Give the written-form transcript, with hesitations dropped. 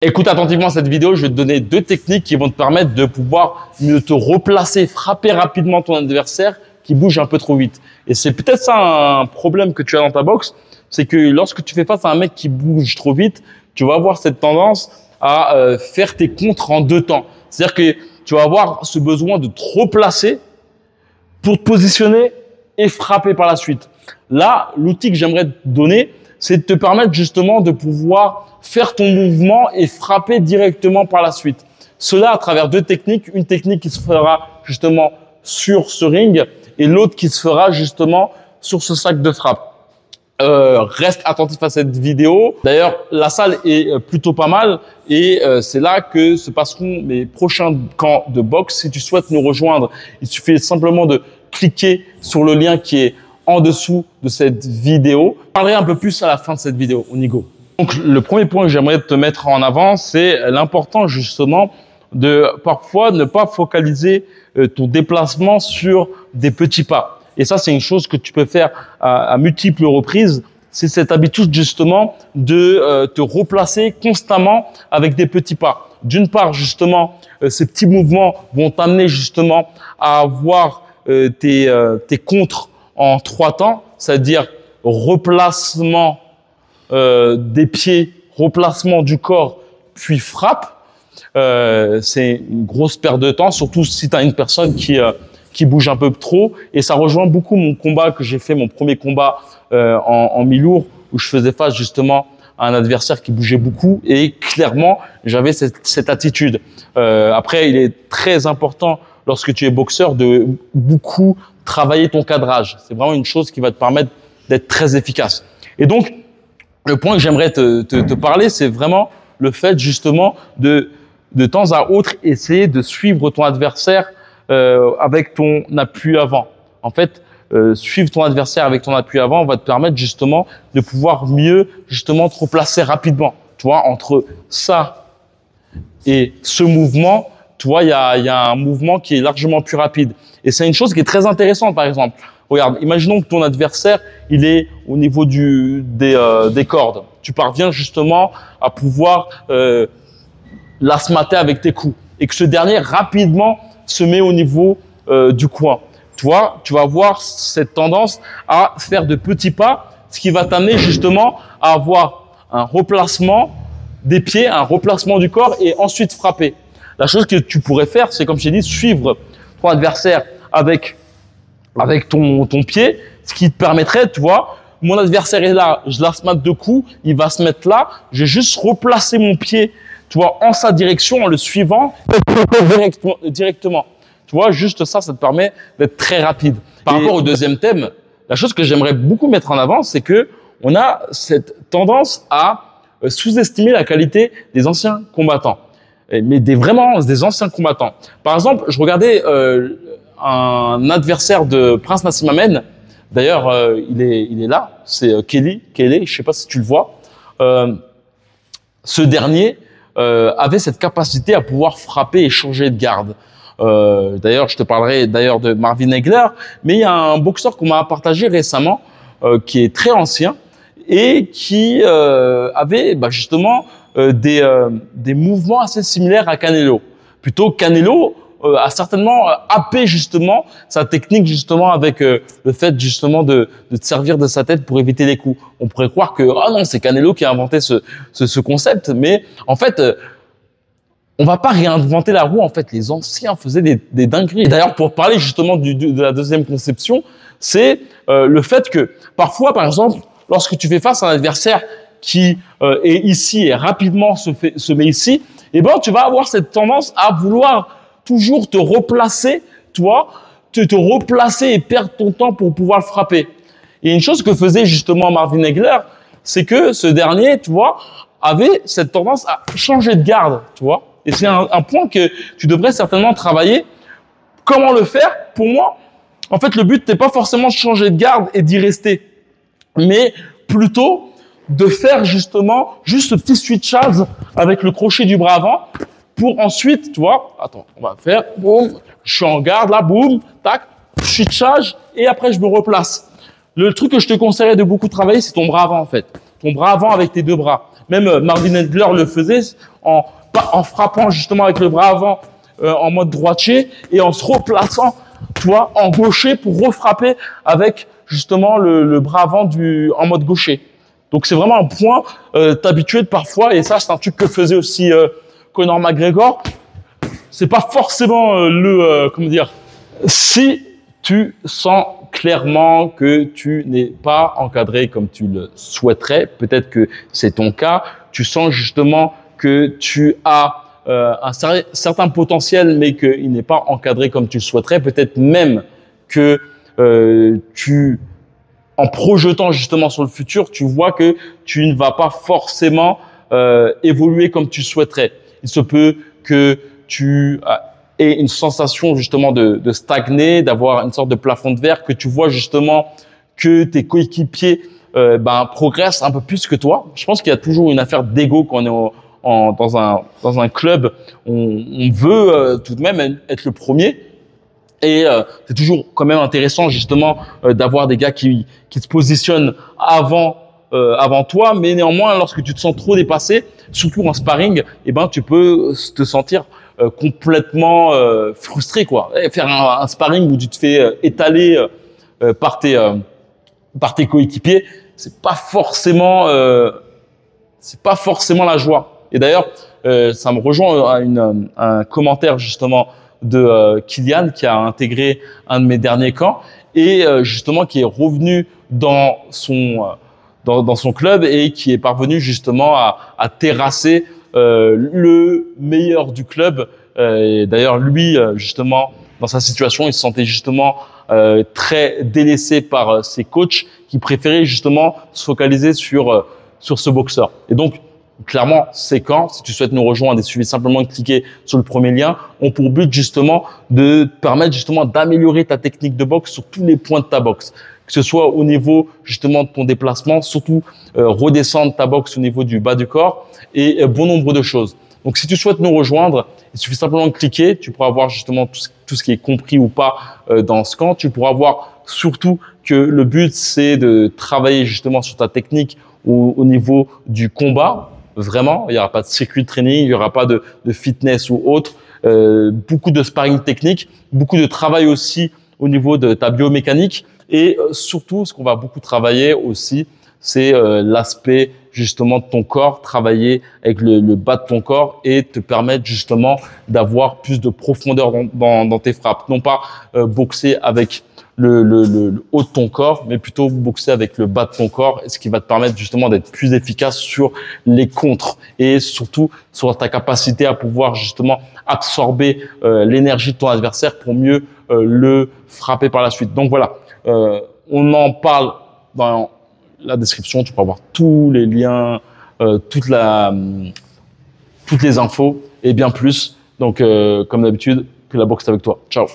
Écoute attentivement cette vidéo, je vais te donner deux techniques qui vont te permettre de pouvoir mieux te replacer, frapper rapidement ton adversaire qui bouge un peu trop vite. Et c'est peut-être ça un problème que tu as dans ta boxe, c'est que lorsque tu fais face à un mec qui bouge trop vite, tu vas avoir cette tendance à faire tes contres en deux temps. C'est-à-dire que tu vas avoir ce besoin de te replacer pour te positionner et frapper par la suite. Là, l'outil que j'aimerais te donner, c'est de te permettre justement de pouvoir faire ton mouvement et frapper directement par la suite. Cela à travers deux techniques, une technique qui se fera justement sur ce ring et l'autre qui se fera justement sur ce sac de frappe. Reste attentif à cette vidéo. D'ailleurs, la salle est plutôt pas mal et c'est là que se passeront mes prochains camps de boxe. Si tu souhaites nous rejoindre, il suffit simplement de cliquer sur le lien qui est en dessous de cette vidéo. Je parlerai un peu plus à la fin de cette vidéo. On y go. Donc, le premier point que j'aimerais te mettre en avant, c'est l'important justement de parfois ne pas focaliser ton déplacement sur des petits pas. Et ça, c'est une chose que tu peux faire à multiples reprises. C'est cette habitude justement de te replacer constamment avec des petits pas. D'une part, justement, ces petits mouvements vont t'amener justement à avoir tes contres en trois temps, c'est-à-dire replacement des pieds, replacement du corps, puis frappe. C'est une grosse perte de temps, surtout si tu as une personne qui bouge un peu trop. Et ça rejoint beaucoup mon combat que j'ai fait, mon premier combat en mi-lourd, où je faisais face justement à un adversaire qui bougeait beaucoup. Et clairement, j'avais cette attitude. Après, il est très important lorsque tu es boxeur de beaucoup travailler ton cadrage. C'est vraiment une chose qui va te permettre d'être très efficace. Et donc, le point que j'aimerais te parler, c'est vraiment le fait justement de temps à autre essayer de suivre ton adversaire avec ton appui avant. En fait, suivre ton adversaire avec ton appui avant va te permettre justement de pouvoir mieux justement te replacer rapidement. Tu vois, entre ça et ce mouvement, tu vois, il y a un mouvement qui est largement plus rapide. Et c'est une chose qui est très intéressante, par exemple. Regarde, imaginons que ton adversaire, il est au niveau des cordes. Tu parviens justement à pouvoir l'assmater avec tes coups et que ce dernier rapidement se met au niveau du coin. Toi, tu vas avoir cette tendance à faire de petits pas, ce qui va t'amener justement à avoir un replacement des pieds, un replacement du corps et ensuite frapper. La chose que tu pourrais faire, c'est comme je t'ai dit, suivre ton adversaire avec ton pied, ce qui te permettrait, tu vois, mon adversaire est là, je l'assmate de coups, il va se mettre là, je vais juste replacer mon pied, tu vois, en sa direction, en le suivant directement. Tu vois, juste ça, ça te permet d'être très rapide. Par rapport au deuxième thème, la chose que j'aimerais beaucoup mettre en avant, c'est que on a cette tendance à sous-estimer la qualité des anciens combattants. Mais vraiment des anciens combattants. Par exemple, je regardais un adversaire de Prince Nassim Hamed. D'ailleurs, il est là. C'est Kelly, je sais pas si tu le vois. Ce dernier avait cette capacité à pouvoir frapper et changer de garde. D'ailleurs, je te parlerai d'ailleurs de Marvin Hagler. Mais il y a un boxeur qu'on m'a partagé récemment, qui est très ancien et qui avait justement des mouvements assez similaires à Canelo. Plutôt Canelo a certainement happé justement sa technique justement avec le fait justement de te servir de sa tête pour éviter les coups. On pourrait croire que ah non, c'est Canelo qui a inventé ce concept, mais en fait on va pas réinventer la roue. En fait, les anciens faisaient des dingueries. D'ailleurs, pour parler justement de la deuxième conception, c'est le fait que parfois, par exemple, lorsque tu fais face à un adversaire qui est ici et rapidement se met ici, eh ben tu vas avoir cette tendance à vouloir toujours te replacer, toi, te replacer et perdre ton temps pour pouvoir le frapper. Et une chose que faisait justement Marvin Hagler, c'est que ce dernier, tu vois, avait cette tendance à changer de garde, tu vois. Et c'est un point que tu devrais certainement travailler. Comment le faire? Pour moi, en fait, le but n'est pas forcément de changer de garde et d'y rester, mais plutôt de faire justement juste ce petit switchage avec le crochet du bras avant pour ensuite, tu vois, attends, on va faire, boum, je suis en garde là, boum, tac, switchage et après je me replace. Le truc que je te conseillerais de beaucoup travailler, c'est ton bras avant en fait. Ton bras avant avec tes deux bras. Même Marvin Hagler le faisait en frappant justement avec le bras avant en mode droitier et en se replaçant, tu vois, en gaucher pour refrapper avec justement le bras avant en mode gaucher. Donc c'est vraiment un point t'habituer parfois, et ça c'est un truc que faisait aussi Conor McGregor. C'est pas forcément comment dire, si tu sens clairement que tu n'es pas encadré comme tu le souhaiterais, peut-être que c'est ton cas, tu sens justement que tu as un certain potentiel, mais qu'il n'est pas encadré comme tu le souhaiterais, peut-être même que en projetant justement sur le futur, tu vois que tu ne vas pas forcément évoluer comme tu souhaiterais. Il se peut que tu aies une sensation justement de stagner, d'avoir une sorte de plafond de verre, que tu vois justement que tes coéquipiers progressent un peu plus que toi. Je pense qu'il y a toujours une affaire d'ego quand on est dans un club. On veut tout de même être le premier. Et c'est toujours quand même intéressant justement d'avoir des gars qui se positionnent avant toi, mais néanmoins lorsque tu te sens trop dépassé, surtout en sparring, tu peux te sentir complètement frustré, quoi. Et faire un sparring où tu te fais étaler par tes coéquipiers, c'est pas forcément la joie. Et d'ailleurs, ça me rejoint à un commentaire justement de Kylian, qui a intégré un de mes derniers camps et justement qui est revenu dans son club et qui est parvenu justement à terrasser le meilleur du club. Et d'ailleurs, lui, justement, dans sa situation, il se sentait justement très délaissé par ses coachs qui préféraient justement se focaliser sur ce boxeur. Et donc, clairement, ces camps, si tu souhaites nous rejoindre, il suffit simplement de cliquer sur le premier lien, ont pour but justement de te permettre justement d'améliorer ta technique de boxe sur tous les points de ta boxe. Que ce soit au niveau justement de ton déplacement, surtout redescendre ta boxe au niveau du bas du corps et bon nombre de choses. Donc si tu souhaites nous rejoindre, il suffit simplement de cliquer, tu pourras voir justement tout ce qui est compris ou pas dans ce camp. Tu pourras voir surtout que le but c'est de travailler justement sur ta technique au niveau du combat. Vraiment, il n'y aura pas de circuit de training, il n'y aura pas de fitness ou autre. Beaucoup de sparring technique, beaucoup de travail aussi au niveau de ta biomécanique. Et surtout, ce qu'on va beaucoup travailler aussi, c'est l'aspect justement de ton corps, travailler avec le bas de ton corps et te permettre justement d'avoir plus de profondeur dans tes frappes. Non pas boxer avec le haut de ton corps, mais plutôt boxer avec le bas de ton corps, ce qui va te permettre justement d'être plus efficace sur les contres et surtout sur ta capacité à pouvoir justement absorber l'énergie de ton adversaire pour mieux le frapper par la suite. Donc voilà, on en parle dans la description, tu pourras voir tous les liens, toutes les infos et bien plus. Donc comme d'habitude, que la boxe est avec toi. Ciao.